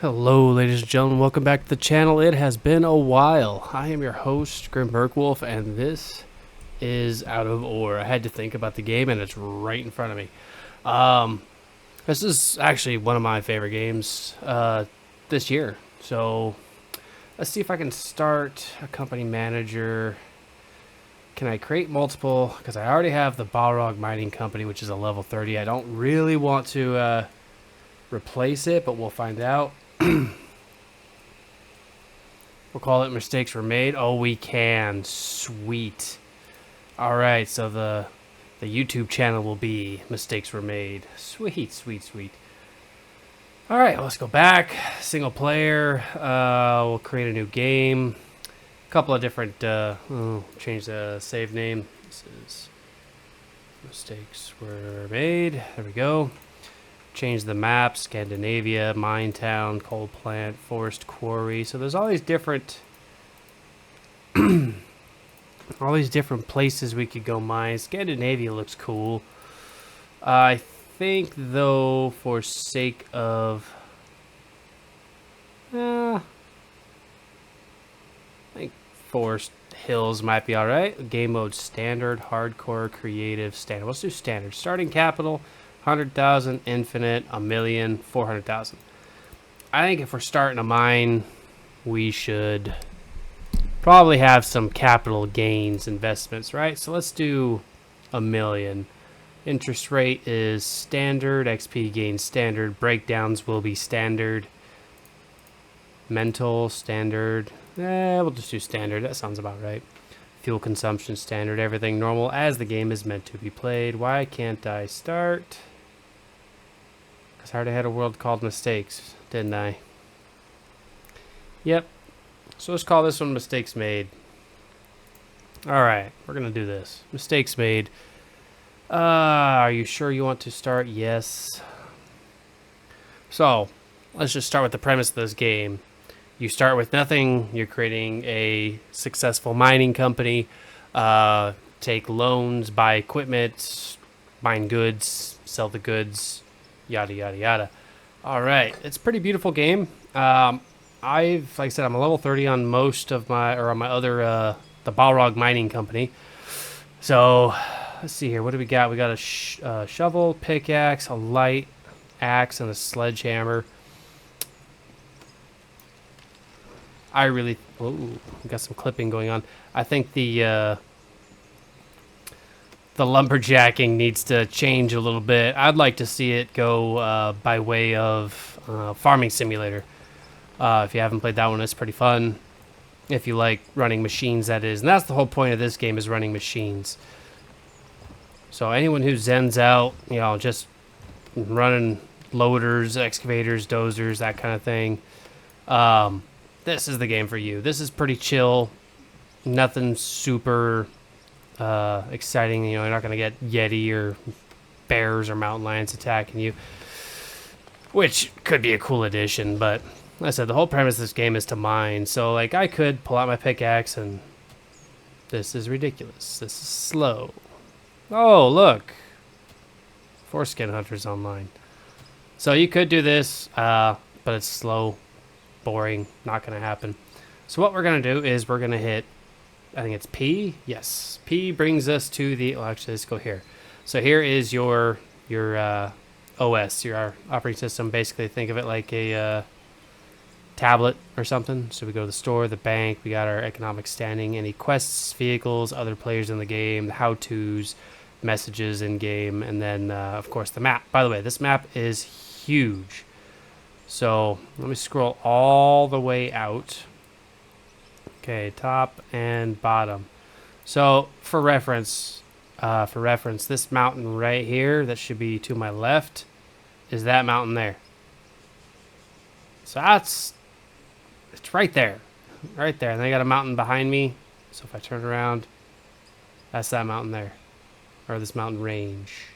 Hello, ladies and gentlemen. Welcome back to the channel. It has been a while. I am your host, Grimburkwulf, and this is Out of Ore. I had to think about the game, and it's right in front of me. This is actually one of my favorite games this year. So let's see if I can start a company manager. Can I create multiple? Because I already have the Balrog Mining Company, which is a level 30. I don't really want to replace it, but we'll find out. We'll call it mistakes were made. Oh, we can. Sweet. All right, so the YouTube channel will be mistakes were made. Sweet, sweet, sweet. All right, let's go back. Single player. We'll create a new game. A couple of different. Change the save name. This is mistakes were made. There we go. Change the map, Scandinavia, mine town, coal plant, forest quarry. So there's all these different places we could go mine. Scandinavia looks cool. I think though, for sake of I think forest hills might be alright. Game mode standard, hardcore, creative, standard. Let's do standard. Starting capital 100,000, infinite, a million, 400,000. I think if we're starting a mine, we should probably have some capital gains investments, right? So let's do a million. Interest rate is standard, XP gains standard, breakdowns will be standard. Mental, standard. We'll just do standard. That sounds about right. Fuel consumption, standard. Everything normal as the game is meant to be played. Why can't I start? Because I already had a world called mistakes, didn't I? Yep. So let's call this one mistakes made. Alright, we're going to do this. Mistakes made. Are you sure you want to start? Yes. So, let's just start with the premise of this game. You start with nothing. You're creating a successful mining company. Take loans, buy equipment, mine goods, sell the goods, yada, yada, yada. All right. It's a pretty beautiful game. Like I said, I'm a level 30 on most of on my other, the Balrog Mining Company. So, let's see here. What do we got? We got a shovel, pickaxe, a light axe, and a sledgehammer. We got some clipping going on. I think the lumberjacking needs to change a little bit. I'd like to see it go by way of Farming Simulator. If you haven't played that one, it's pretty fun. If you like running machines, that is. And that's the whole point of this game, is running machines. So anyone who zens out, just running loaders, excavators, dozers, that kind of thing, this is the game for you. This is pretty chill. Nothing super exciting. You're not going to get Yeti or bears or mountain lions attacking you, which could be a cool addition. But like I said, the whole premise of this game is to mine. So, like, I could pull out my pickaxe and this is ridiculous. This is slow. Oh, look. Foreskin Hunter's online. So you could do this, but it's slow. Boring, not going to happen. So what we're going to do is we're going to hit, I think it's P. Yes, P brings us to the, actually, let's go here. So here is your OS, your operating system. Basically, think of it like a tablet or something. So we go to the store, the bank, we got our economic standing, any quests, vehicles, other players in the game, the how-tos, messages in game, and then, of course, the map. By the way, this map is huge. So let me scroll all the way out. Okay, top and bottom. So for reference, this mountain right here that should be to my left is that mountain there. So it's right there, right there. And I got a mountain behind me. So if I turn around, that's that mountain there, or this mountain range.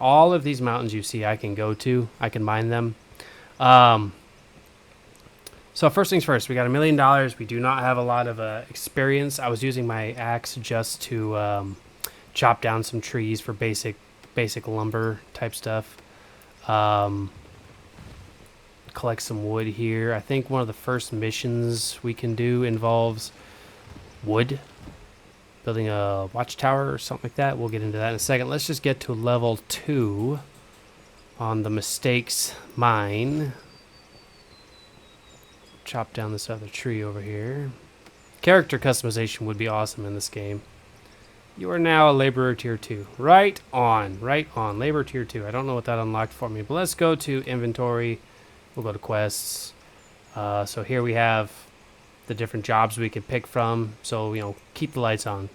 All of these mountains you see I can go to. I can mine them. So first things first, we got $1 million. We do not have a lot of experience. I was using my axe just to chop down some trees for basic lumber type stuff. Collect some wood here. I think one of the first missions we can do involves wood. Building a watchtower or something like that. We'll get into that in a second. Let's just get to level 2 on the mistakes mine. Chop down this other tree over here. Character customization would be awesome in this game. You are now a laborer tier 2. Right on. Right on. Labor tier 2. I don't know what that unlocked for me, but let's go to inventory. We'll go to quests. So here we have the different jobs we could pick from. So, you know, keep the lights on.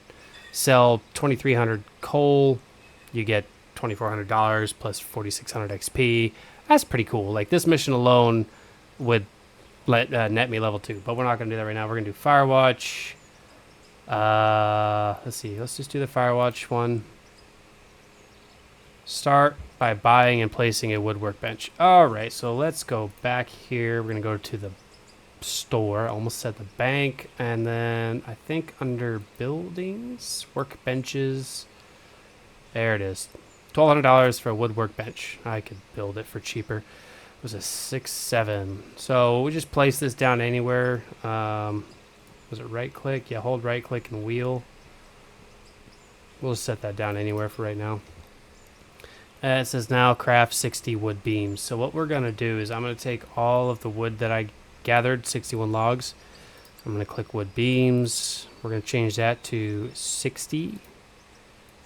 Sell 2,300 coal. You get $2,400 plus 4,600 XP. That's pretty cool. Like, this mission alone would net me level 2. But we're not going to do that right now. We're going to do Firewatch. Let's see. Let's just do the Firewatch one. Start by buying and placing a wood workbench. Alright, so let's go back here. We're going to go to the store. I almost said the bank. And then I think under buildings, workbenches. There it is. $1,200 for a wood workbench. I could build it for cheaper. It was a 6-7. So we just place this down anywhere. Was it right click? Yeah, hold right click and wheel. We'll just set that down anywhere for right now. It says now craft 60 wood beams. So what we're going to do is I'm going to take all of the wood that I gathered, 61 logs. I'm going to click wood beams. We're going to change that to 60.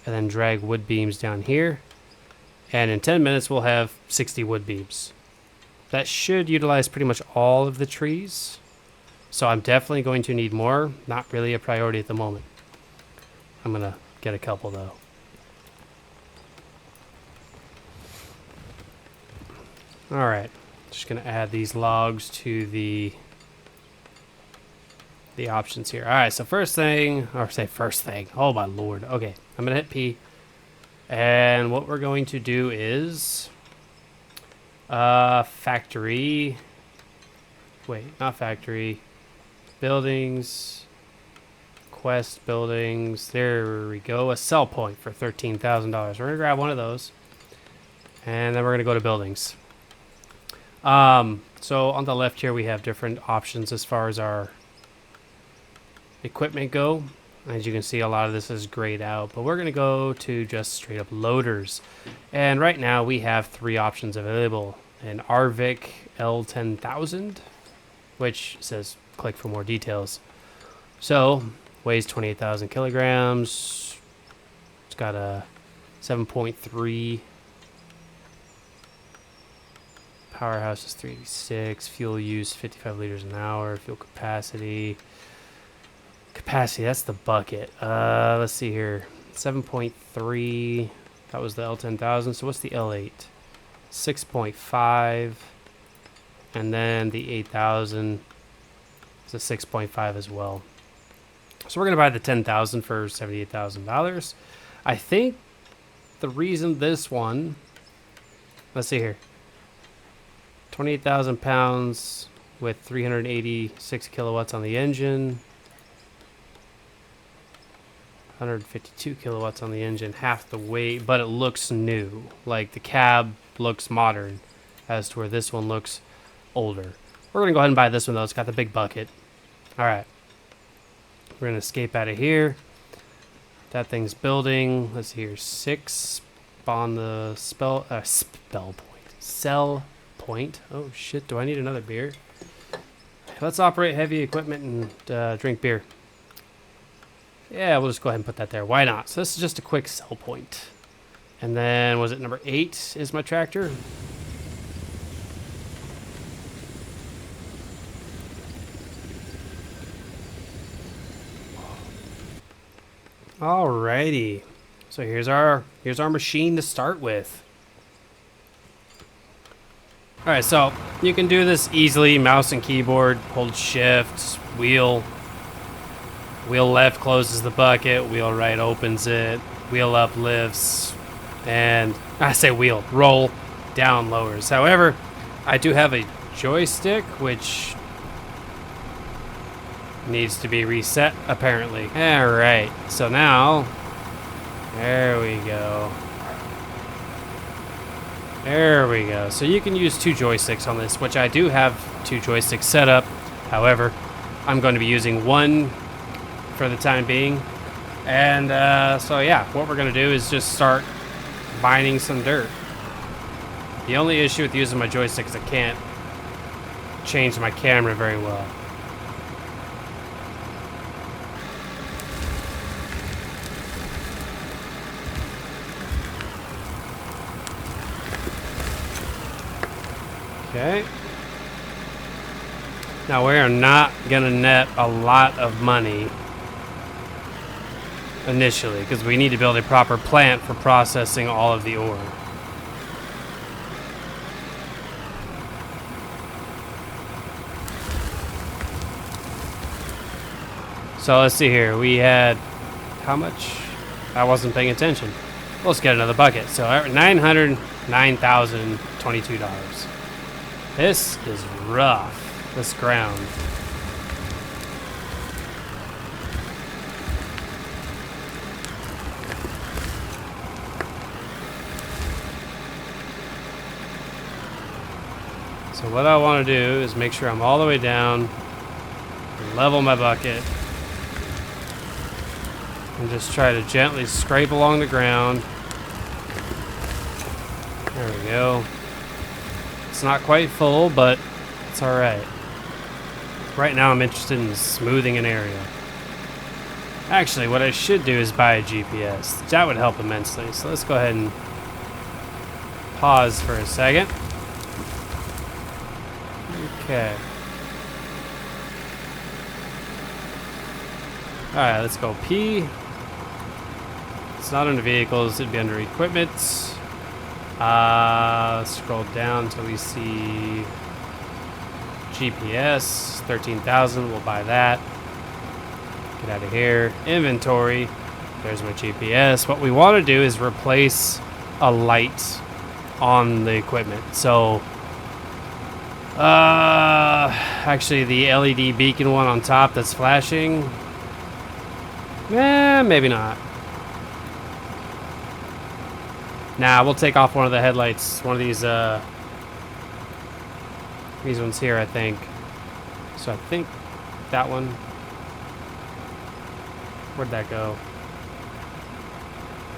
And then drag wood beams down here. And in 10 minutes we'll have 60 wood beams. That should utilize pretty much all of the trees. So I'm definitely going to need more. Not really a priority at the moment. I'm going to get a couple though. Alright. Just going to add these logs to the options here. Alright, so first thing, or say first thing. Oh my lord. Okay, I'm going to hit P. And what we're going to do is factory. Wait, not factory. Buildings. Quest buildings. There we go. A sell point for $13,000. We're going to grab one of those. And then we're going to go to buildings. So on the left here we have different options as far as our equipment go. As you can see, a lot of this is grayed out, but we're going to go to just straight up loaders. And right now we have 3 options available. An Arvik L10000, which says click for more details. So weighs 28,000 kilograms. It's got a 7.3. Powerhouse is 386. Fuel use 55 liters an hour. Fuel capacity. That's the bucket. Let's see here. 7.3. That was the L10000. So what's the L8? 6.5. And then the 8000 is a 6.5 as well. So we're going to buy the 10,000 for $78,000. I think the reason this one... Let's see here. 28,000 pounds with 386 kilowatts on the engine. 152 kilowatts on the engine, half the weight, but it looks new. Like the cab looks modern as to where this one looks older. We're going to go ahead and buy this one though. It's got the big bucket. All right. We're going to escape out of here. That thing's building. Let's see here. 6 on the spell point. Sell point. Oh shit, do I need another beer? Let's operate heavy equipment and drink beer. Yeah, we'll just go ahead and put that there. Why not? So this is just a quick sell point. And then, was it number 8 is my tractor? Alrighty. So here's our machine to start with. Alright, so you can do this easily. Mouse and keyboard, hold shift, wheel. Wheel left closes the bucket, wheel right opens it, wheel up lifts, and I say wheel, roll down lowers. However, I do have a joystick which needs to be reset apparently. Alright, so now, there we go. There we go. So you can use 2 joysticks on this, which I do have 2 joysticks set up. However, I'm going to be using one for the time being. And so yeah, what we're going to do is just start mining some dirt. The only issue with using my joystick is I can't change my camera very well. Okay. Now we are not gonna net a lot of money initially because we need to build a proper plant for processing all of the ore. So let's see here. We had how much? I wasn't paying attention. Let's get another bucket. So $909,022. This is rough. This ground. So what I want to do is make sure I'm all the way down, level my bucket, and just try to gently scrape along the ground. There we go. It's not quite full, but it's all right. Right now I'm interested in smoothing an area. Actually, what I should do is buy a GPS. That would help immensely. So let's go ahead and pause for a second. Okay. Alright, let's go P. It's not under vehicles, it'd be under equipment. Let's scroll down until we see GPS, 13,000, we'll buy that. Get out of here. Inventory, there's my GPS. What we want to do is replace a light on the equipment. So, actually the LED beacon one on top that's flashing, maybe not. Nah, we'll take off one of the headlights, one of these ones here, I think. So I think that one, where'd that go?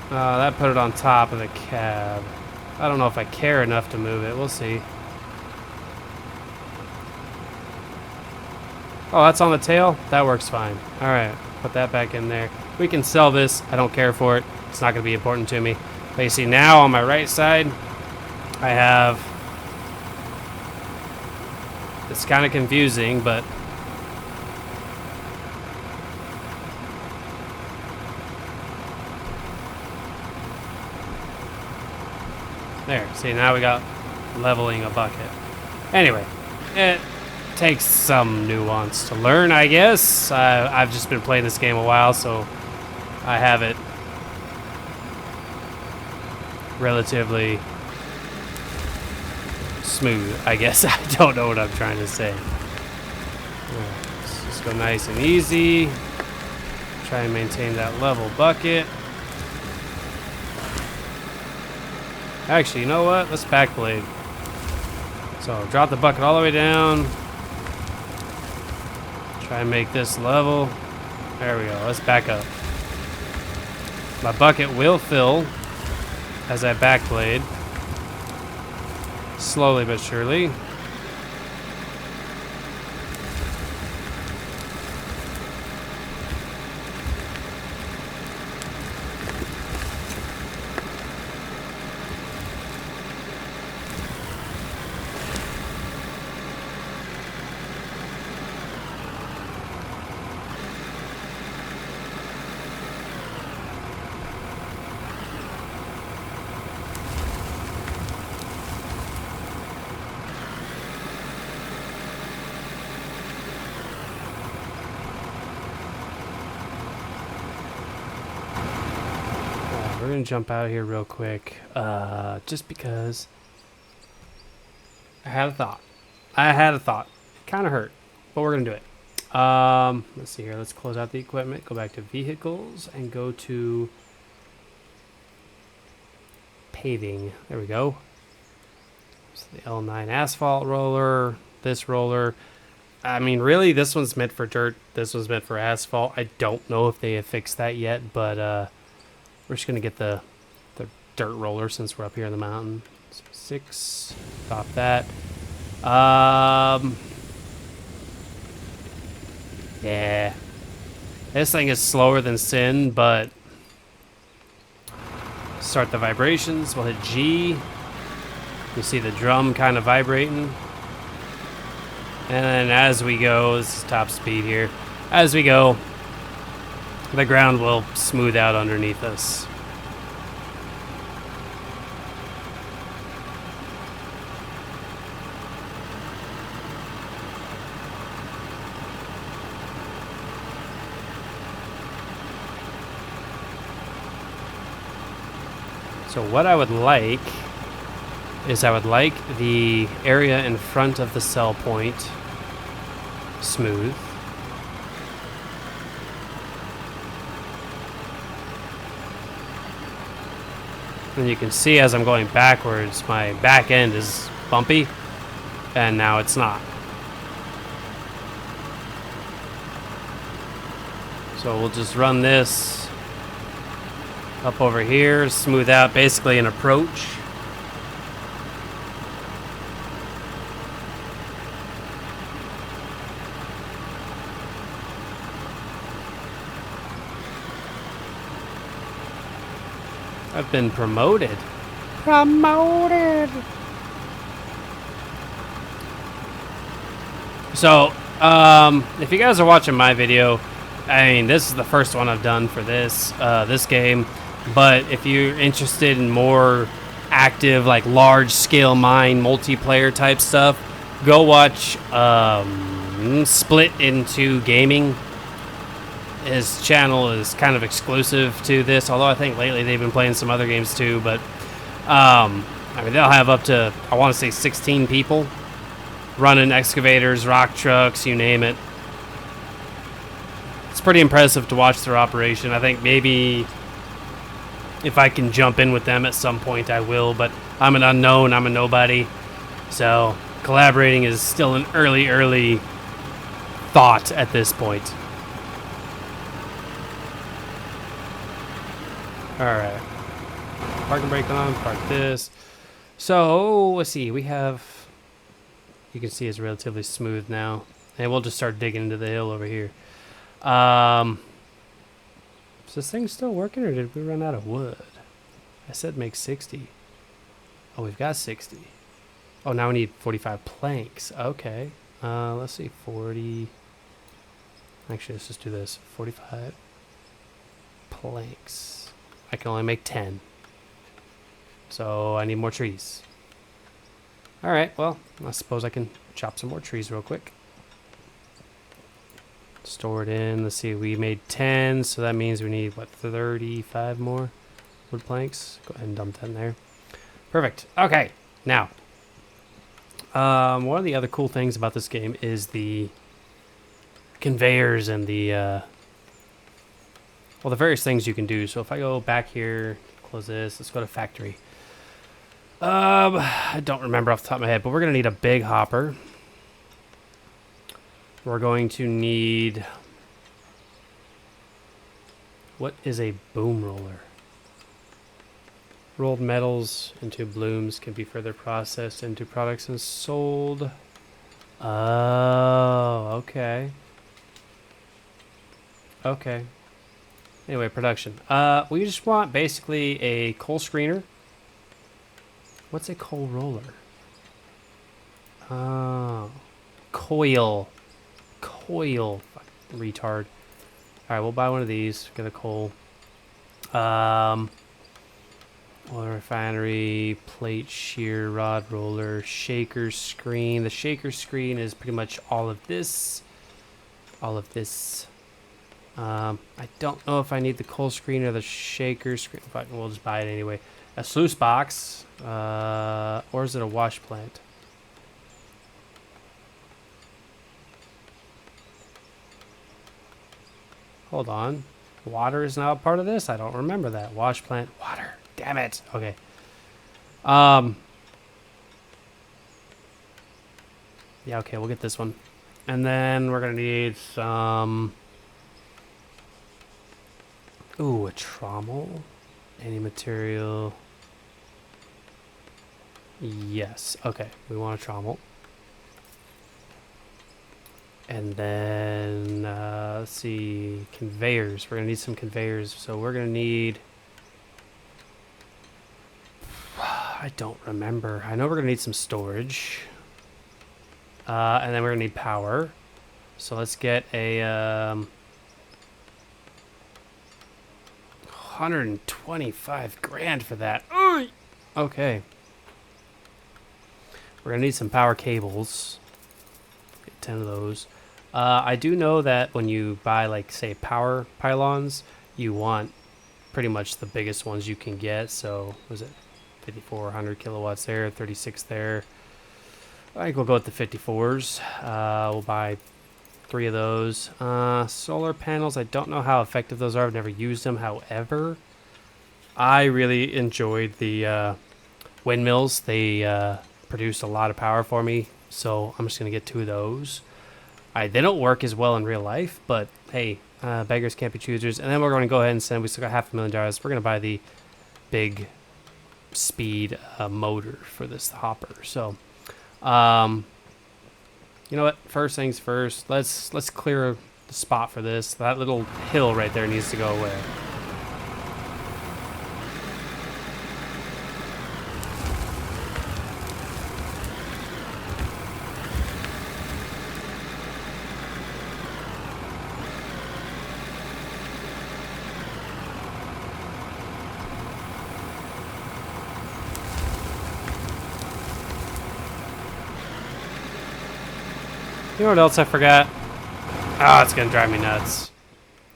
That put it on top of the cab. I don't know if I care enough to move it. We'll see. Oh, that's on the tail? That works fine. All right, put that back in there. We can sell this. I don't care for it. It's not going to be important to me. But you see now on my right side, I have... It's kind of confusing, but... There, see, now we got leveling a bucket. Anyway, it takes some nuance to learn, I guess. I've just been playing this game a while, so I have it relatively smooth, I guess. I don't know what I'm trying to say. Right, let's just go nice and easy. Try and maintain that level bucket. Actually, you know what? Let's backblade. So drop the bucket all the way down. Try and make this level. There we go. Let's back up. My bucket will fill as I backblade. Slowly but surely. We're gonna jump out of here real quick, just because I had a thought. Kind of hurt, but we're gonna do it. Let's see here. Let's close out the equipment. Go back to vehicles and go to paving. There we go. So the L9 asphalt roller, this roller. I mean, really, this one's meant for dirt. This one's meant for asphalt. I don't know if they have fixed that yet, but we're just going to get the dirt roller since we're up here in the mountain. So 6, stop that. Yeah. This thing is slower than Sin, but start the vibrations. We'll hit G. You see the drum kind of vibrating. And then as we go, this is top speed here. As we go, the ground will smooth out underneath us. So what I would like is I would like the area in front of the cell point smooth. And you can see as I'm going backwards, my back end is bumpy, and now it's not. So we'll just run this up over here, smooth out basically an approach. I've been promoted. Promoted! So, if you guys are watching my video, I mean, this is the first one I've done for this game. But if you're interested in more active, like large-scale mine multiplayer type stuff, go watch Split Into Gaming. His channel is kind of exclusive to this, although I think lately they've been playing some other games too. But I mean, they'll have up to, I want to say, 16 people running excavators, rock trucks, you name it. It's pretty impressive to watch their operation. I think maybe if I can jump in with them at some point, I will, but I'm an unknown, I'm a nobody. So collaborating is still an early thought at this point. Alright. Parking brake on, park this. So, let's see, we have, you can see it's relatively smooth now. And we'll just start digging into the hill over here. Is this thing still working, or did we run out of wood? I said make 60. Oh, we've got 60. Oh, now we need 45 planks. Okay. Let's see, 40. Actually, let's just do this. 45 planks. I can only make 10. So I need more trees. Alright, well, I suppose I can chop some more trees real quick. Store it in. Let's see, we made 10, so that means we need, what, 35 more wood planks? Go ahead and dump that in there. Perfect. Okay, now, one of the other cool things about this game is the conveyors and the, well, the various things you can do. So if I go back here, close this, let's go to factory. I don't remember off the top of my head, but we're going to need a big hopper. We're going to need... What is a boom roller? Rolled metals into blooms can be further processed into products and sold. Oh, okay. Okay. Anyway, production. We just want basically a coal screener. What's a coal roller? Oh. Coil. Coil. Fuck, retard. Alright, we'll buy one of these. Get a coal. Oil refinery, plate shear, rod roller, shaker screen. The shaker screen is pretty much all of this. All of this. I don't know if I need the coal screen or the shaker screen, but we'll just buy it anyway. A sluice box, or is it a wash plant? Hold on. Water is now a part of this? I don't remember that. Wash plant, water. Damn it. Okay. Yeah, okay, we'll get this one. And then we're going to need some... Ooh, a trommel. Any material. Yes. Okay, we want a trommel. And then, let's see, conveyors. We're going to need some conveyors. So we're going to need... I don't remember. I know we're going to need some storage. And then we're going to need power. So let's get a 125 grand for that. Okay. We're going to need some power cables. Get 10 of those. I do know that when you buy, like, say, power pylons, you want pretty much the biggest ones you can get. So, was it 5,400 kilowatts there, 36 there. I think we'll go with the 54s. We'll buy 3 of those. Solar panels, I don't know how effective those are. I've never used them. However, I really enjoyed the windmills. They produced a lot of power for me. So I'm just going to get 2 of those. They don't work as well in real life, but hey, beggars can't be choosers. And then we're going to go ahead and send, we still got $500,000. We're going to buy the big speed motor for this hopper. So, you know what? First things first, let's clear the spot for this. That little hill right there needs to go away. You know what else I forgot? Ah, it's gonna drive me nuts.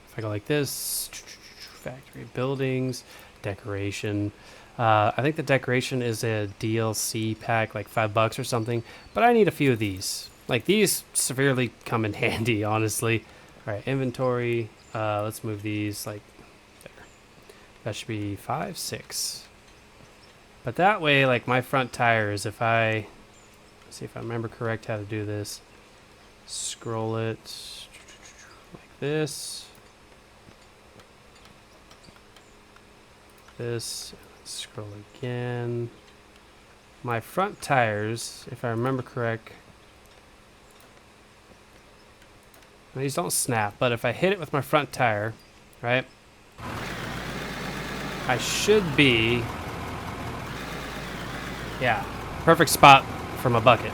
If I go like this, factory buildings, decoration. I think the decoration is a DLC pack, like $5 or something. But I need a few of these. Like, these severely come in handy, honestly. All right, inventory. Let's move these like there. That should be 5, 6. But that way, like, my front tires, if I... Let's see if I remember correct how to do this. Scroll it like this. This. Scroll again. My front tires, if I remember correct, these don't snap, but if I hit it with my front tire, right, I should be, yeah, perfect spot for my bucket.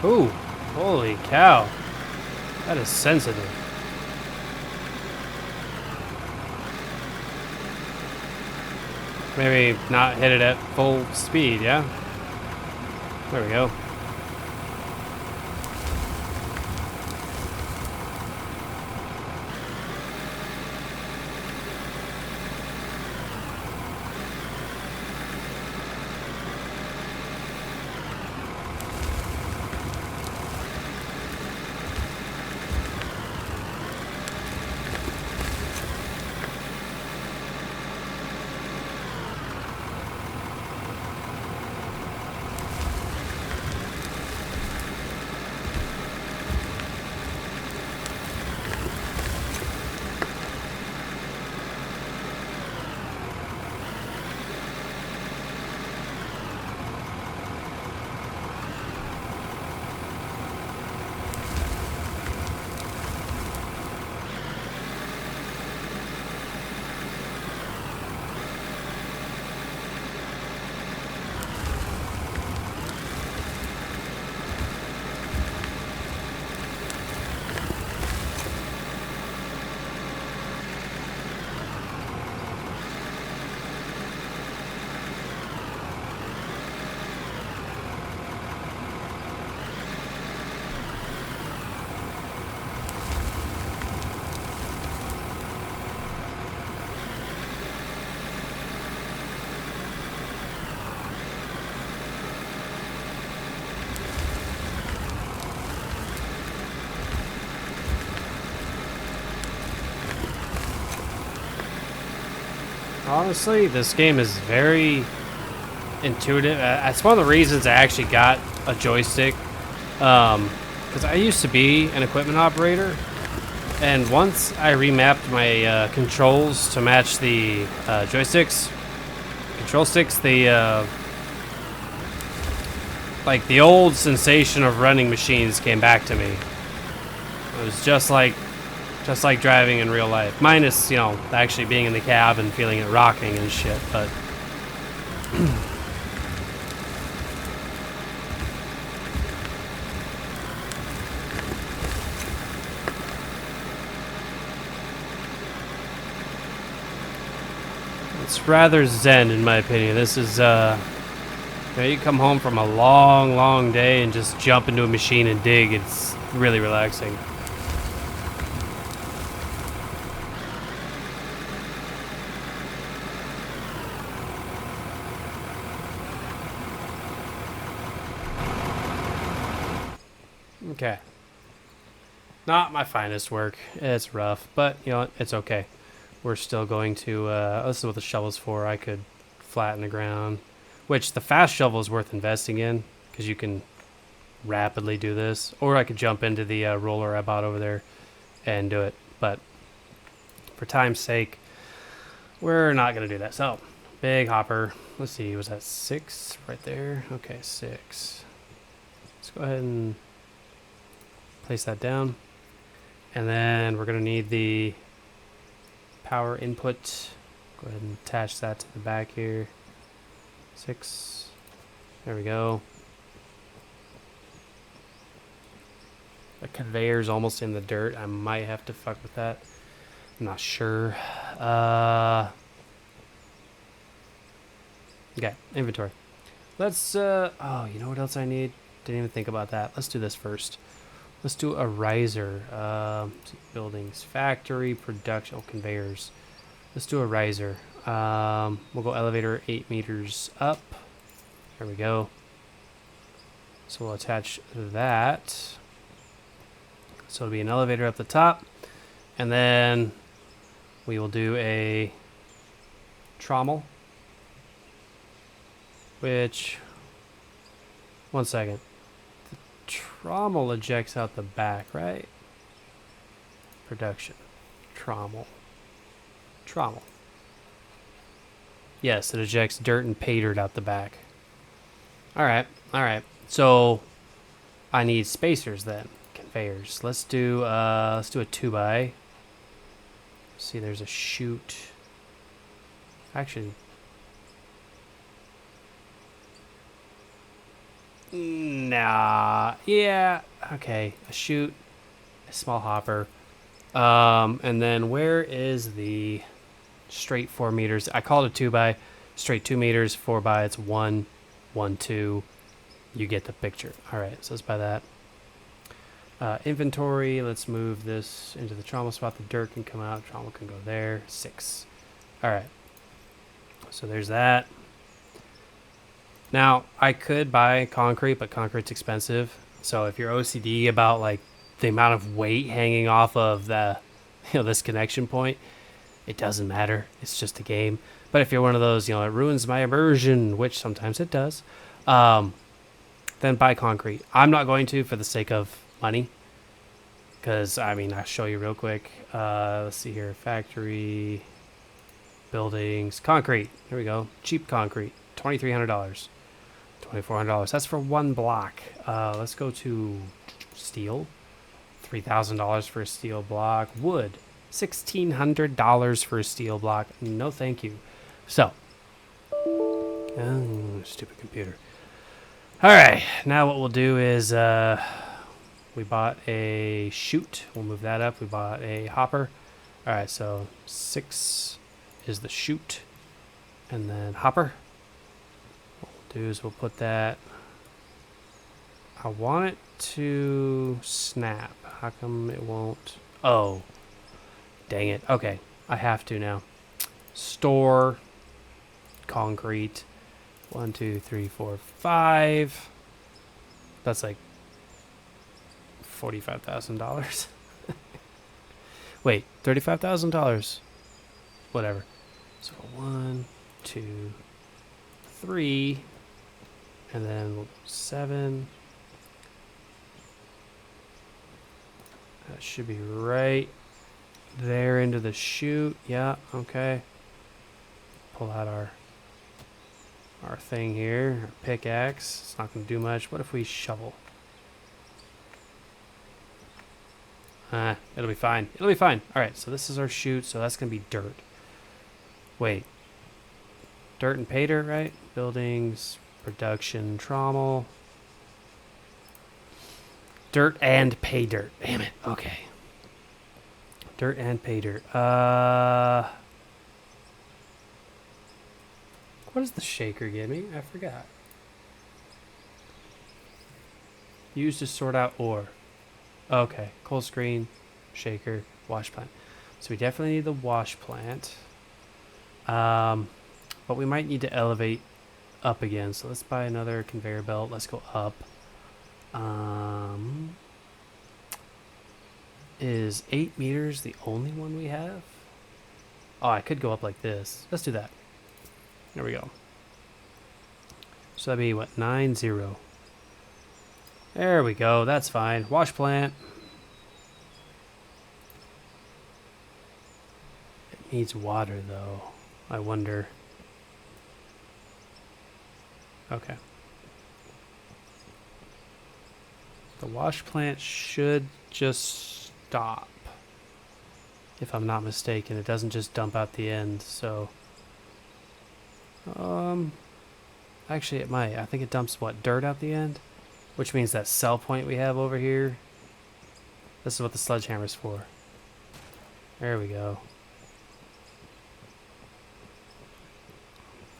Ooh, holy cow. That is sensitive. Maybe not hit it at full speed, yeah? There we go. Honestly, this game is very intuitive. That's one of the reasons I actually got a joystick. Because I used to be an equipment operator. And once I remapped my controls to match the control sticks, like the old sensation of running machines came back to me. It was just like driving in real life, minus actually being in the cab and feeling it rocking and shit. But it's rather zen, in my opinion. This is you come home from a long day and just jump into a machine and dig. It's really relaxing. Okay. Not my finest work. It's rough, but you know what? It's okay. We're still going to, this is what the shovel's for. I could flatten the ground, which the fast shovel is worth investing in because you can rapidly do this. Or I could jump into the roller I bought over there and do it. But for time's sake, we're not going to do that. So, big hopper. Let's see, was that 6 right there? Okay, 6. Let's go ahead and place that down. And then we're going to need the power input. Go ahead and attach that to the back here. 6. There we go. The conveyor's almost in the dirt. I might have to fuck with that. I'm not sure. Okay, inventory. Let's, oh, you know what else I need? Didn't even think about that. Let's do this first. Let's do a riser. Buildings, factory, production, conveyors. Let's do a riser. We'll go elevator 8 meters up. There we go. So we'll attach that. So it'll be an elevator up the top. And then we will do a trommel. Which, one second. The trommel ejects out the back, right? Production. Trommel. Trommel. Yes, it ejects dirt and pay dirt out the back. Alright, alright. So I need spacers then. Conveyors. Let's do a 2x. See, there's a chute. Actually, nah. Yeah. Okay. A chute. A small hopper. And then where is the straight 4 meters? I call it a 2x. Straight 2 meters. 4x. It's 1, 1, 2. You get the picture. All right. So let's buy that. Inventory. Let's move this into the trommel spot. The dirt can come out. Trommel can go there. 6. All right. So there's that. Now, I could buy concrete, but concrete's expensive. So if you're OCD about like the amount of weight hanging off of the, this connection point, it doesn't matter. It's just a game. But if you're one of those, it ruins my immersion, which sometimes it does, then buy concrete. I'm not going to for the sake of money. Because, I'll show you real quick. Let's see here. Factory, buildings, concrete. Here we go. Cheap concrete. $2,300. $2,400. That's for one block. Let's go to steel. $3,000 for a steel block. Wood. $1,600 for a steel block. No, thank you. So, stupid computer. All right. Now what we'll do is we bought a chute. We'll move that up. We bought a hopper. All right. So 6 is the chute, and then hopper. Do is we'll put that. I want it to snap. How come it won't? Oh, dang it. Okay, I have to now. Store concrete. 1, 2, 3, 4, 5. That's like $45,000. Wait, $35,000. Whatever. So 1, 2, 3, and then we'll 7. That should be right there into the chute. Yeah, okay. Pull out our thing here, our pickaxe. It's not going to do much. What if we shovel? It'll be fine. It'll be fine. All right, so this is our chute, so that's going to be dirt. Wait. Dirt and pay dirt, right? Buildings, production, trommel. Dirt and pay dirt. Damn it. Okay. Dirt and pay dirt. What does the shaker give me? I forgot. Used to sort out ore. Okay. Coal screen, shaker, wash plant. So we definitely need the wash plant. But we might need to elevate up again. So let's buy another conveyor belt. Let's go up. Is 8 meters the only one we have? Oh, I could go up like this. Let's do that. There we go. So that'd be what? 9, 0. There we go. That's fine. Wash plant. It needs water though. I wonder. Okay. The wash plant should just stop. If I'm not mistaken, it doesn't just dump out the end, so actually it might. I think it dumps what, dirt out the end? Which means that sell point we have over here. This is what the sledgehammer's for. There we go.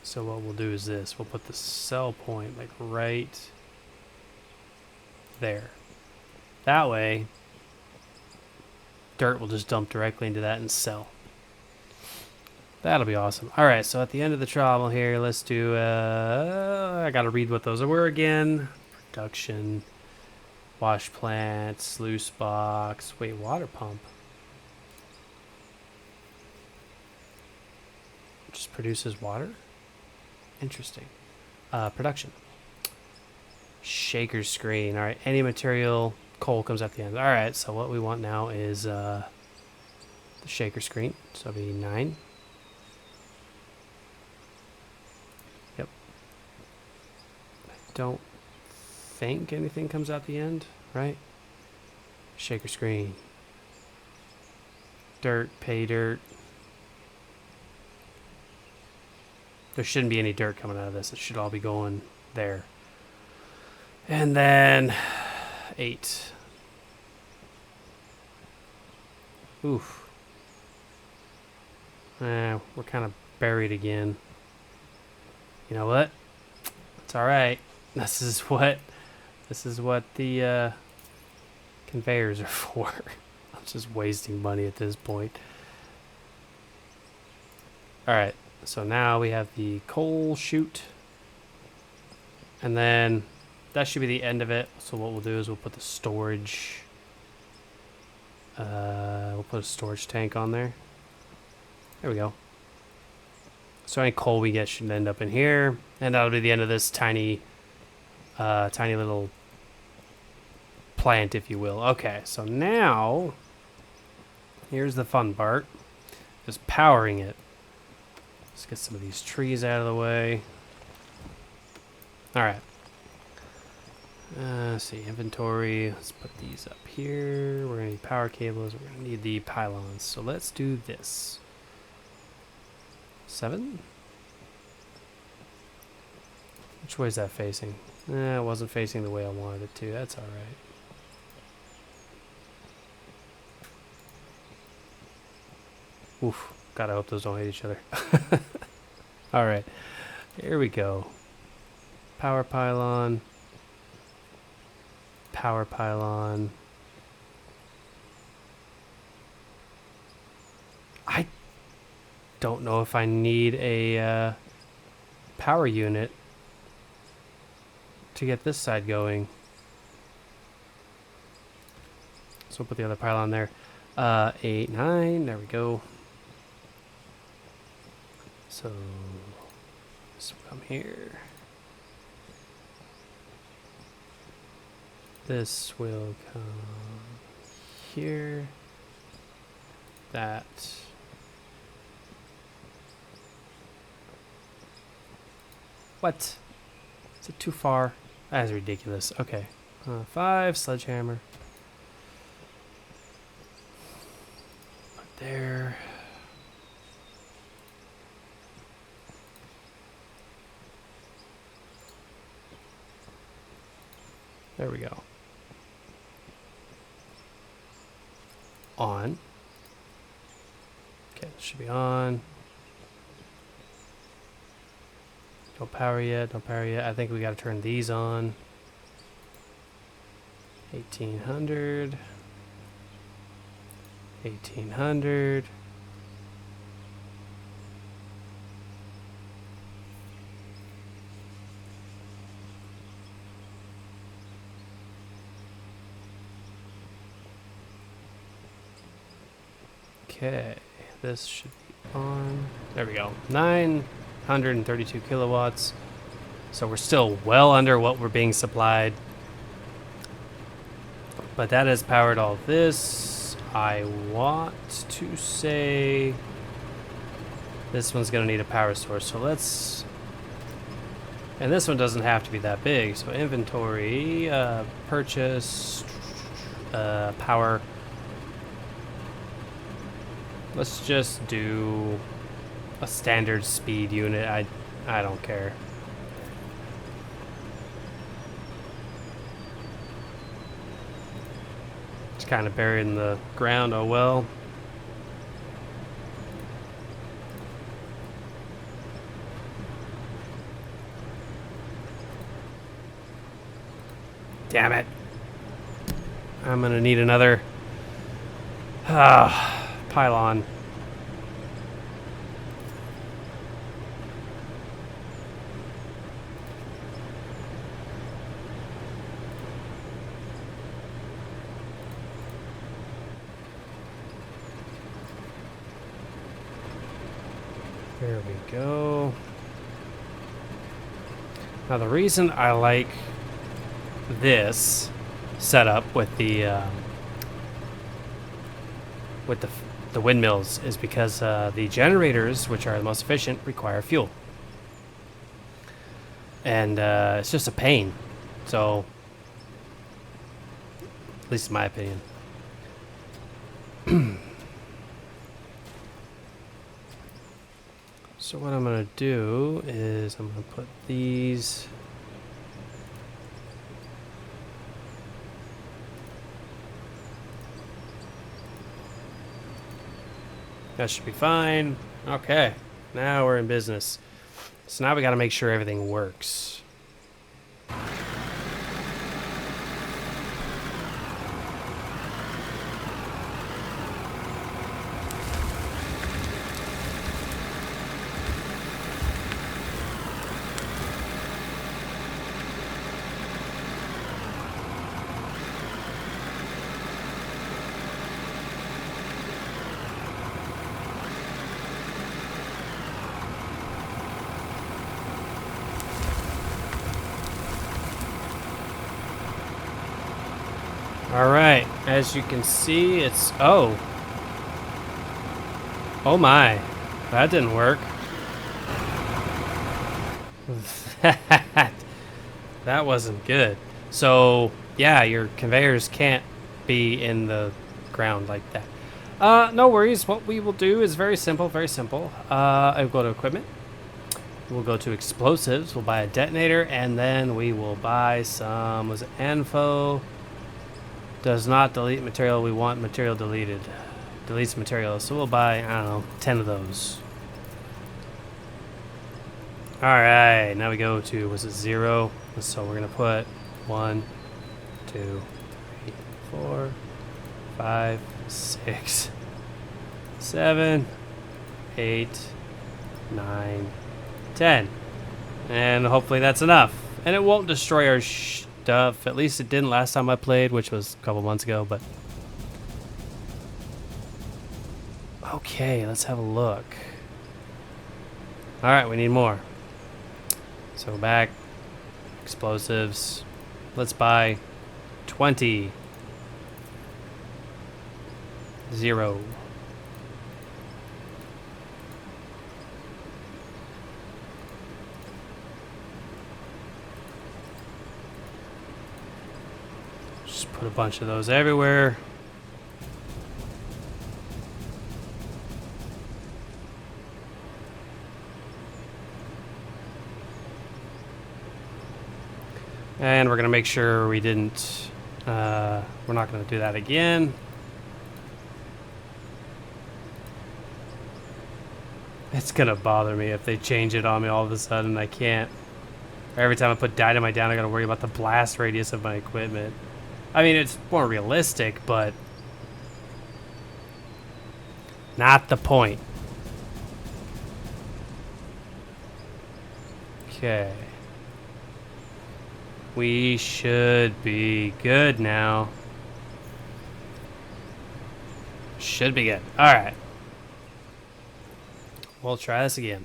So what we'll do is this. We'll put the sell point like right there. That way, dirt will just dump directly into that and sell. That'll be awesome. All right, so at the end of the travel here, let's do, I gotta read what those were again. Production, wash plant, sluice box, wait, water pump. Just produces water? Interesting. Production. Shaker screen. All right, any material, coal comes at the end. All right, so what we want now is the shaker screen. So it'll be 9. Yep. I don't think anything comes out the end, right? Shaker screen. Dirt, pay dirt. There shouldn't be any dirt coming out of this. It should all be going there. And then 8. Oof. We're kind of buried again. You know what? It's all right. This is what the conveyors are for. I'm just wasting money at this point. All right. So now we have the coal chute. And then that should be the end of it. So what we'll do is we'll put the storage. We'll put a storage tank on there. There we go. So any coal we get should end up in here, and that'll be the end of this tiny little plant, if you will. Okay, so now here's the fun part: just powering it. Let's get some of these trees out of the way. All right. Let's see, inventory. Let's put these up here. We're gonna need power cables. We're gonna need the pylons. So let's do this. 7. Which way is that facing? It wasn't facing the way I wanted it to. That's all right. Oof. God, I hope those don't hit each other. All right. Here we go. Power pylon. Power pylon. I don't know if I need a power unit to get this side going. So we'll put the other pylon there. 8, 9. There we go. So this will come here. This will come here. That. What? Is it too far? That is ridiculous. Okay. 5 sledgehammer. Put there. There we go. On. Okay, this should be on. No power yet, no power yet. I think we gotta turn these on. 1800. 1800. Okay, this should be on. There we go. 932 kilowatts. So we're still well under what we're being supplied. But that has powered all this. I want to say this one's going to need a power source. So let's... And this one doesn't have to be that big. So inventory, purchase, power... Let's just do a standard speed unit. I don't care. It's kind of buried in the ground. Oh well. Damn it. I'm gonna need another pylon. There we go. Now the reason I like this setup with the windmills is because the generators, which are the most efficient, require fuel, and it's just a pain. So, at least in my opinion. So what I'm gonna do is I'm gonna put these. That should be fine. Okay, now we're in business. So now we gotta make sure everything works. All right, as you can see, it's, oh my, that didn't work. That wasn't good. So yeah, your conveyors can't be in the ground like that. No worries. What we will do is very simple, very simple. I'll go to equipment. We'll go to explosives. We'll buy a detonator, and then we will buy some, was it Anfo? Does not delete material. We want material deleted. Deletes material. So we'll buy, I don't know, 10 of those. Alright, now we go to, was it 0? So we're going to put 1, 2, 3, 4, 5, 6, 7, 8, 9, 10. And hopefully that's enough. And it won't destroy our stuff. At least it didn't last time I played, which was a couple months ago, but... Okay, let's have a look. All right, we need more. So back, explosives. Let's buy 20. 0. Just put a bunch of those everywhere. And we're going to make sure we didn't, we're not going to do that again. It's going to bother me if they change it on me all of a sudden. I can't. Every time I put dynamite down, I got to worry about the blast radius of my equipment. I mean, it's more realistic, but not the point. Okay. We should be good now. Should be good. All right. We'll try this again.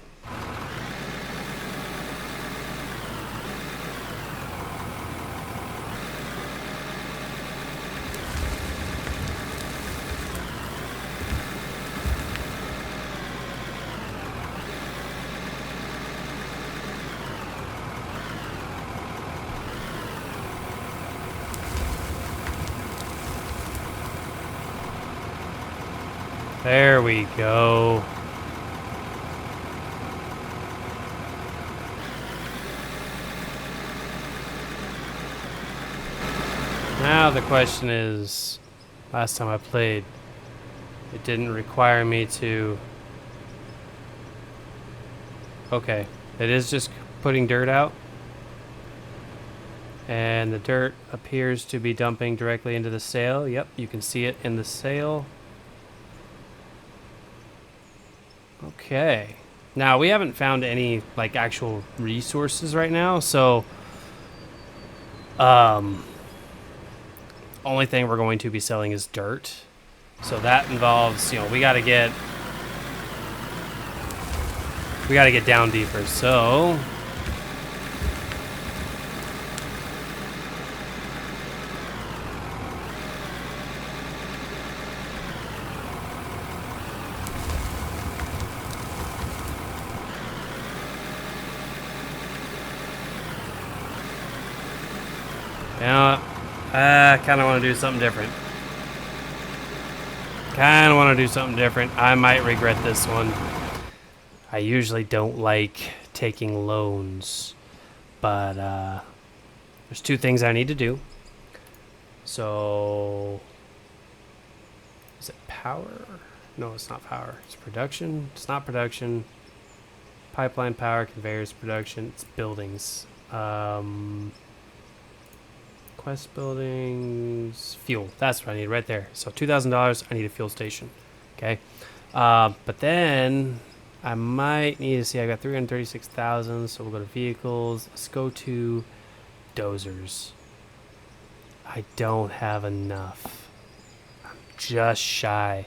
There we go. Now the question is, last time I played, it didn't require me to... Okay, it is just putting dirt out. And the dirt appears to be dumping directly into the sail. Yep, you can see it in the sail. Okay. Now, we haven't found any, like, actual resources right now, so... only thing we're going to be selling is dirt. So that involves, you know, we gotta get down deeper, so... You know, I kind of want to do something different. I might regret this one. I usually don't like taking loans, but there's two things I need to do. So, is it power? No, it's not power. It's production. It's not production. Pipeline power, conveyors, production. It's buildings. Quest buildings, fuel. That's what I need right there. So $2,000. I need a fuel station. Okay. But then I might need to see. I got 336,000. So we'll go to vehicles. Let's go to dozers. I don't have enough. I'm just shy.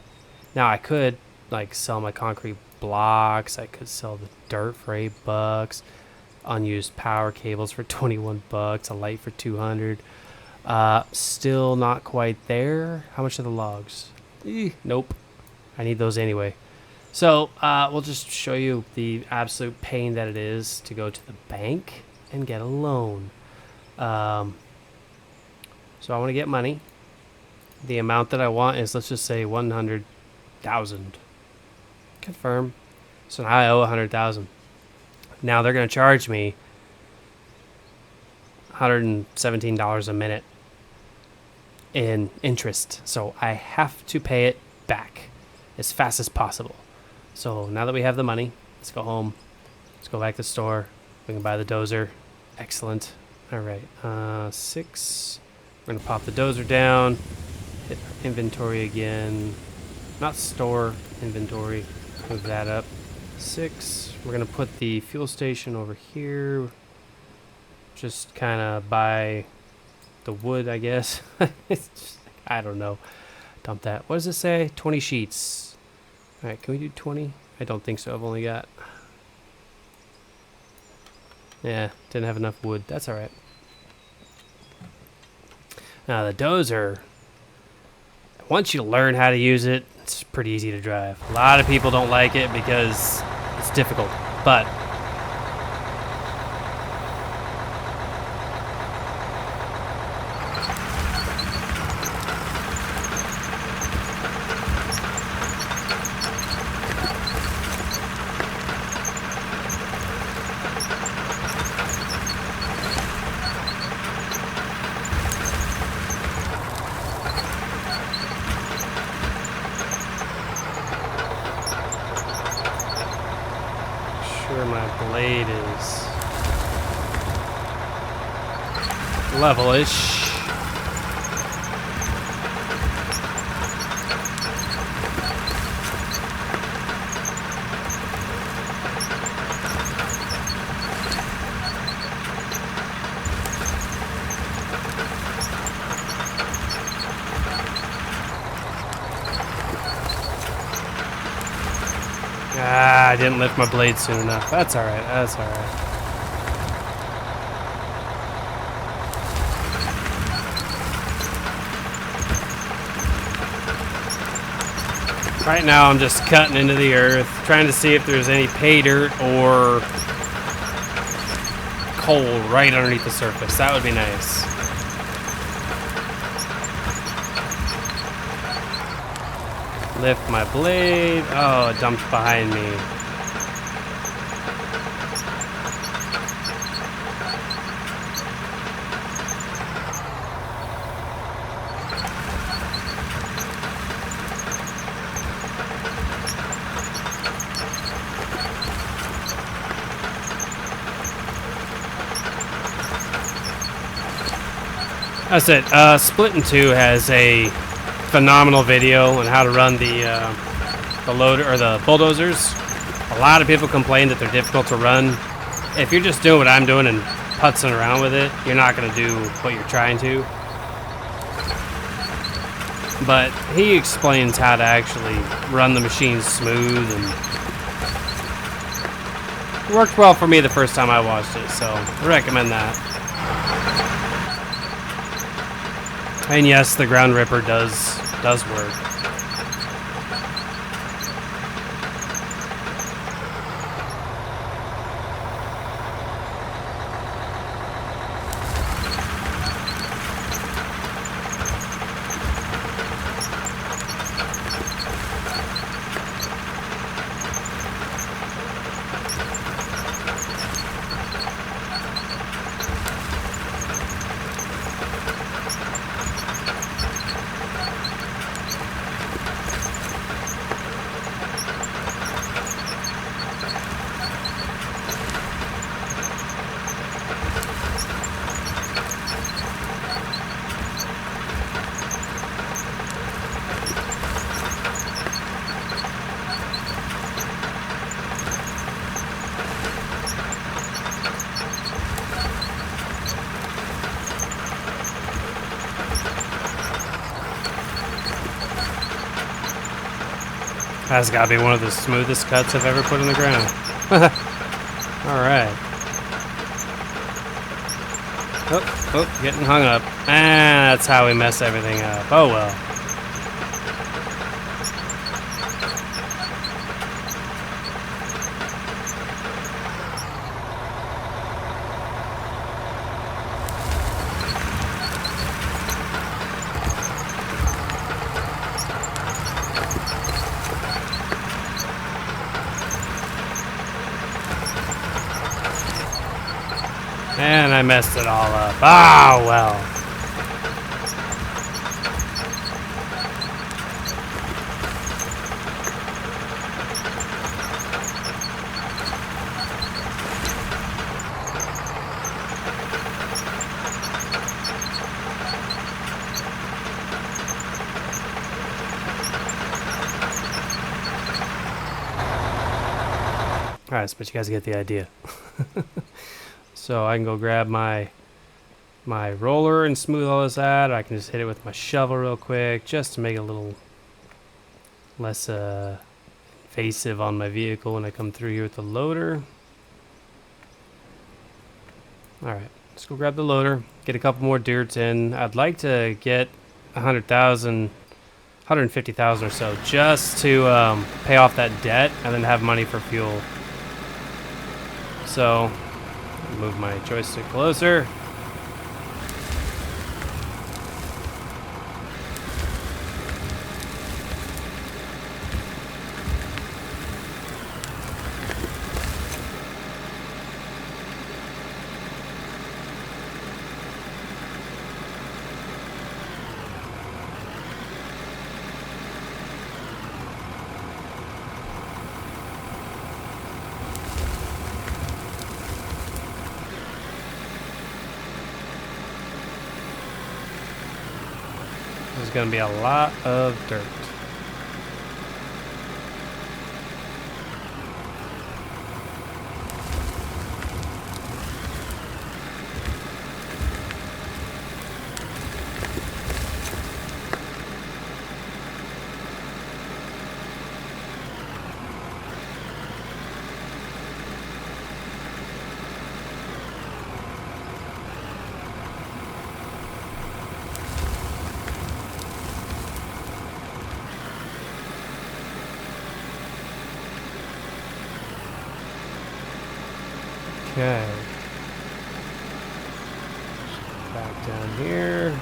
Now I could like sell my concrete blocks. I could sell the dirt for $8. Unused power cables for $21. A light for 200. Still not quite there. How much are the logs? Nope. I need those anyway. So, we'll just show you the absolute pain that it is to go to the bank and get a loan. So I want to get money. The amount that I want is, let's just say 100,000. Confirm. So now I owe 100,000. Now they're going to charge me $117 a minute in interest. So I have to pay it back as fast as possible. So now that we have the money, let's go home. Let's go back to the store. We can buy the dozer. Excellent. All right. 6. We're going to pop the dozer down. Hit our inventory again. Not store, inventory. Move that up. 6. We're going to put the fuel station over here. Just kind of by the wood, I guess. It's just, I don't know. Dump that. What does it say? 20 sheets. All right, can we do 20? I don't think so. I've only got Yeah, didn't have enough wood. That's all right. Now the dozer, once you learn how to use it, it's pretty easy to drive. A lot of people don't like it because it's difficult, but sure my blade is level-ish. Ah, I didn't lift my blade soon enough. That's all right. That's all right. Right now I'm just cutting into the earth, trying to see if there's any pay dirt or coal right underneath the surface. That would be nice. Lift my blade. Oh, it dumped behind me. That's it. Splitting 2 has a phenomenal video on how to run the loader or the bulldozers. A lot of people complain that they're difficult to run. If you're just doing what I'm doing and putzing around with it, you're not going to do what you're trying to. But he explains how to actually run the machine smooth, and it worked well for me the first time I watched it, so I recommend that. And yes, the ground ripper does work. That's gotta be one of the smoothest cuts I've ever put in the ground. Alright. Oh, getting hung up. Ah, that's how we mess everything up. Oh well. And I messed it all up. Ah, well. Alright, but you guys get the idea. So I can go grab my roller and smooth all this out. I can just hit it with my shovel real quick just to make it a little less invasive on my vehicle when I come through here with the loader. Alright, let's go grab the loader, get a couple more dirts in. I'd like to get 100,000, 150,000 or so just to pay off that debt and then have money for fuel. So, move my joystick closer. There's going to be a lot of dirt. Okay. Back down here.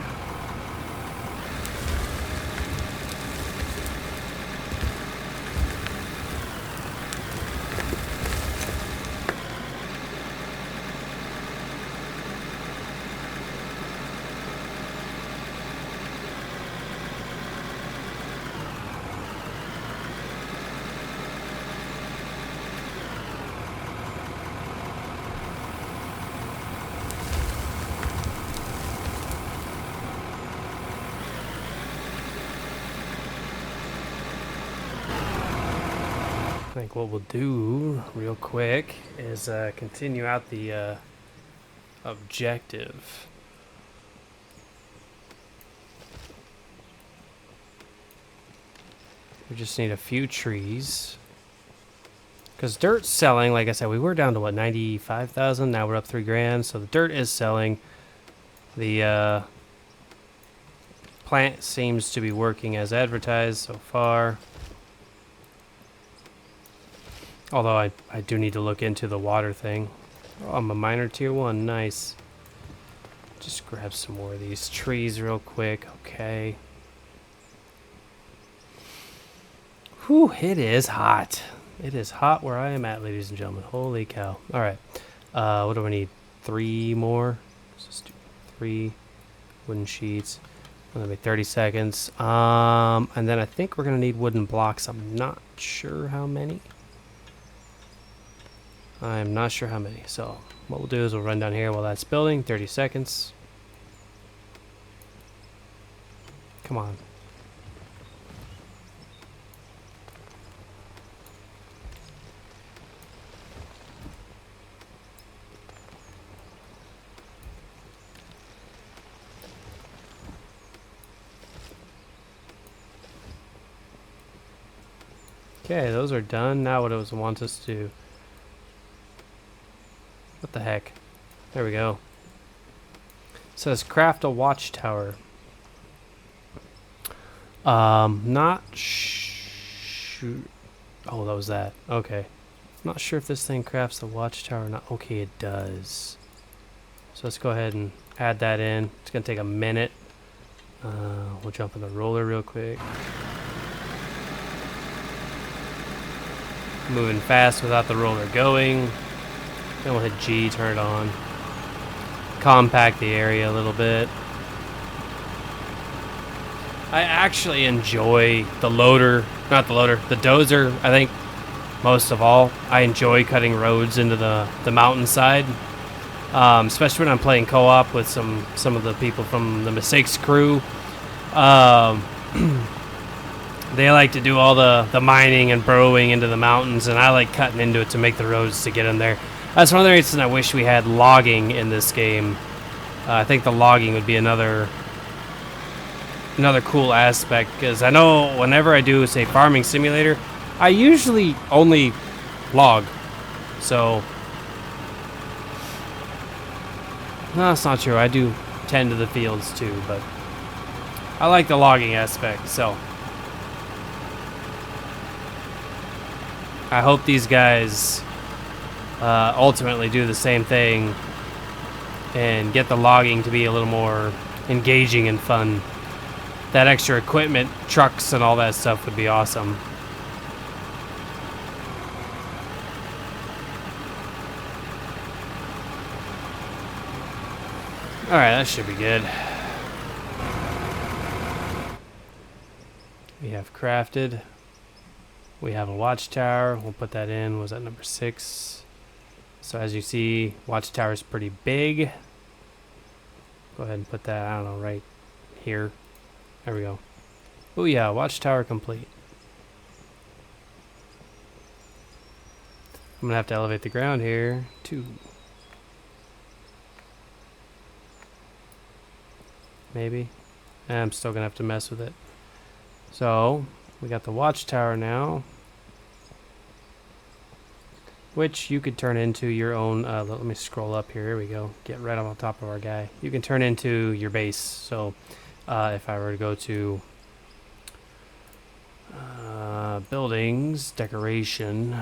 I think what we'll do real quick is continue out the objective. We just need a few trees. Because dirt's selling, like I said, we were down to what, 95,000? Now we're up 3 grand, so the dirt is selling. The plant seems to be working as advertised so far. Although I do need to look into the water thing. Oh, I'm a miner tier 1, nice. Just grab some more of these trees real quick, okay. Whew, it is hot. It is hot where I am at, ladies and gentlemen. Holy cow. Alright, what do I need? 3 more? Let's just do 3 wooden sheets. That'll be 30 seconds. And then I think we're going to need wooden blocks. I'm not sure how many. I'm not sure how many. So what we'll do is we'll run down here while that's building. 30 seconds. Come on. Okay, those are done. Now what it wants us to do. What the heck? There we go. It says craft a watchtower. Not sure. Oh, that was that. Okay. Not sure if this thing crafts the watchtower or not. Okay, it does. So let's go ahead and add that in. It's gonna take a minute. We'll jump in the roller real quick. Moving fast without the roller going. Then we'll hit G, turn it on. Compact the area a little bit. I actually enjoy the loader, not the loader, the dozer, I think, most of all. I enjoy cutting roads into the mountainside. Especially when I'm playing co-op with some of the people from the Mistakes crew. They like to do all the mining and burrowing into the mountains, and I like cutting into it to make the roads to get in there. That's one of the reasons I wish we had logging in this game. I think the logging would be another cool aspect, because I know whenever I do, say, farming simulator, I usually only log. So No, that's not true. I do tend to the fields too, but I like the logging aspect, so I hope these guys ultimately do the same thing and get the logging to be a little more engaging and fun. That extra equipment, trucks and all that stuff would be awesome. Alright, that should be good. We have crafted. We have a watchtower. We'll put that in. Was that number 6? So as you see, watchtower is pretty big. Go ahead and put that, I don't know, right here. There we go. Oh yeah, watchtower complete. I'm gonna have to elevate the ground here. 2. Maybe. I'm still gonna have to mess with it. So we got the watchtower now, which you could turn into your own. Let me scroll up here. Here we go. Get right on top of our guy. You can turn into your base. So if I were to go to buildings, decoration.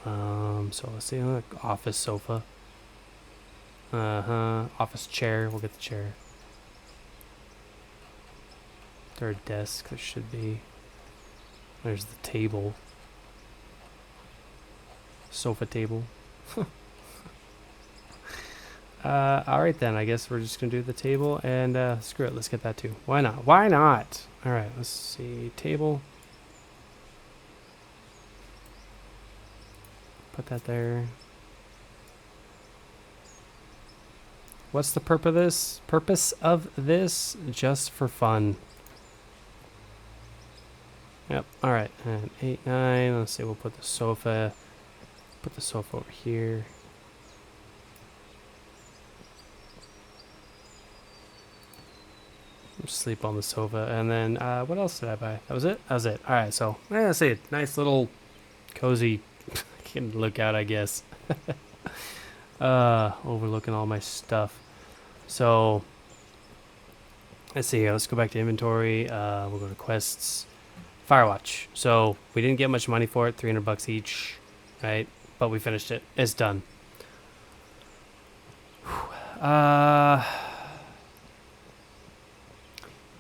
So let's see, office sofa. Office chair. We'll get the chair. Third desk, there should be. There's the table. Sofa table. Alright then, I guess we're just gonna do the table and screw it, let's get that too. Why not? Why not? Alright, let's see. Table. Put that there. What's the purpose of this? Just for fun. Yep, alright, and 8, 9, let's see, we'll put the sofa over here. Sleep on the sofa, and then, what else did I buy? That was it? That was it. Alright, so, let's see, nice little cozy lookout, I guess. Overlooking all my stuff. So, let's see here, let's go back to inventory, we'll go to quests. Firewatch. So we didn't get much money for it, $300 each, right? But we finished it. It's done. Yeah,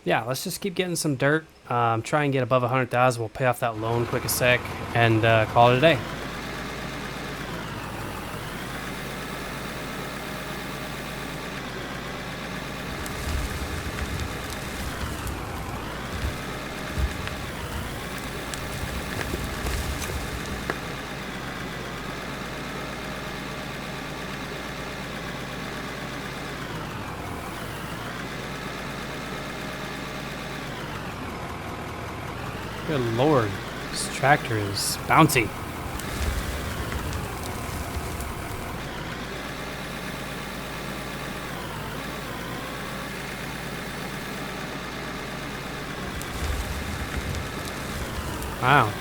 let's just keep getting some dirt. Try and get above 100,000. We'll pay off that loan quick a sec and call it a day. Good lord, this tractor is bouncy. Wow.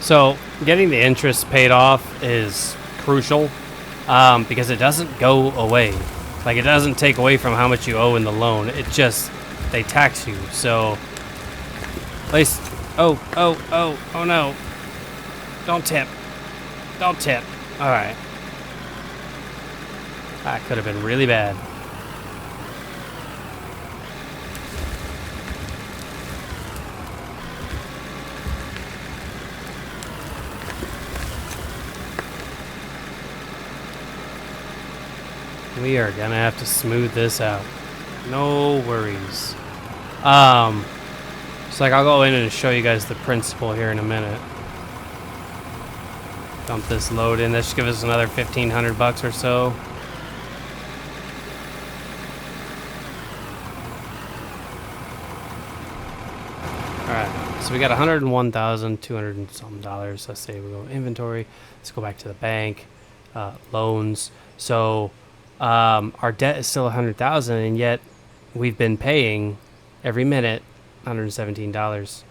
So getting the interest paid off is crucial because it doesn't go away. Like, it doesn't take away from how much you owe in the loan. It just, they tax you. So at least, oh no. Don't tip. Don't tip. All right. That could have been really bad. We are gonna have to smooth this out. No worries. So like I'll go in and show you guys the principle here in a minute. Dump this load in. That should give us another 1,500 bucks or so. Alright, so we got 101,200 and some dollars. Let's say we go inventory. Let's go back to the bank. Loans. So our debt is still 100,000, and yet we've been paying every minute $117.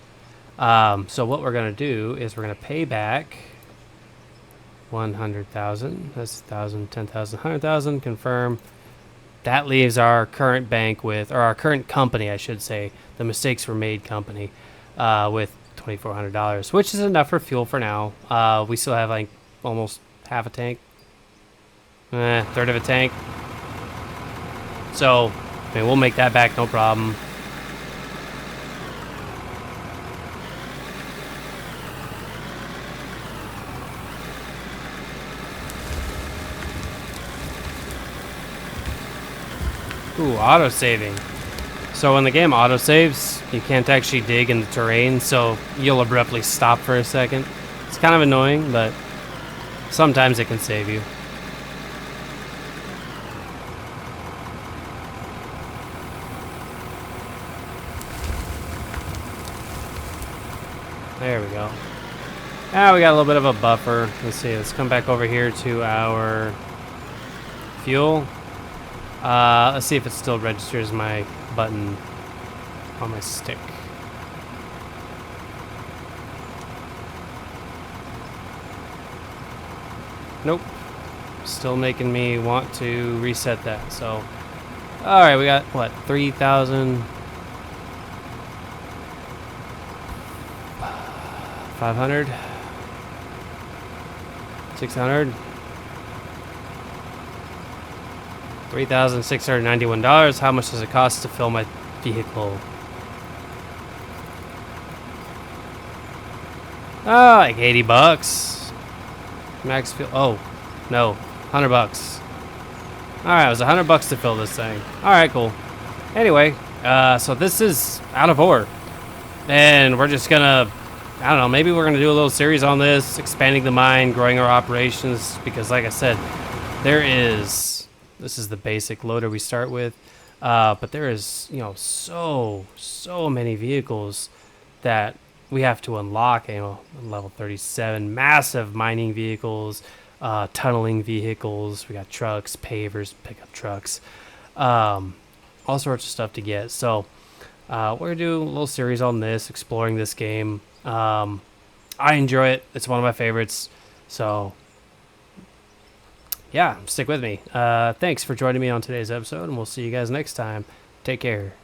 So what we're gonna do is we're gonna pay back 100,000. That's 1,000, 10,000, 100,000. Confirm. That leaves our current bank with, or our current company, I should say, the Mistakes Were Made company, with $2,400, which is enough for fuel for now. We still have like almost half a tank, third of a tank. So, I mean, we'll make that back, no problem. Ooh, auto-saving. So when the game auto-saves, you can't actually dig in the terrain, so you'll abruptly stop for a second. It's kind of annoying, but sometimes it can save you. There we go. Now we got a little bit of a buffer. Let's see, let's come back over here to our fuel. Let's see if it still registers my button on my stick. Nope. Still making me want to reset that. So, alright, we got, what, 3,000... 500? 600? $3,691. How much does it cost to fill my vehicle? Oh, like 80 bucks. Max fuel. Oh, no. 100 bucks. Alright, it was 100 bucks to fill this thing. Alright, cool. Anyway, so this is out of ore. And we're just gonna, I don't know, maybe we're gonna do a little series on this, expanding the mine, growing our operations, because like I said, this is the basic loader we start with, but there is, you know, so many vehicles that we have to unlock. You know, level 37, massive mining vehicles, tunneling vehicles. We got trucks, pavers, pickup trucks, all sorts of stuff to get. So we're gonna do a little series on this, exploring this game. I enjoy it. It's one of my favorites. So yeah, stick with me. Thanks for joining me on today's episode, and we'll see you guys next time. Take care.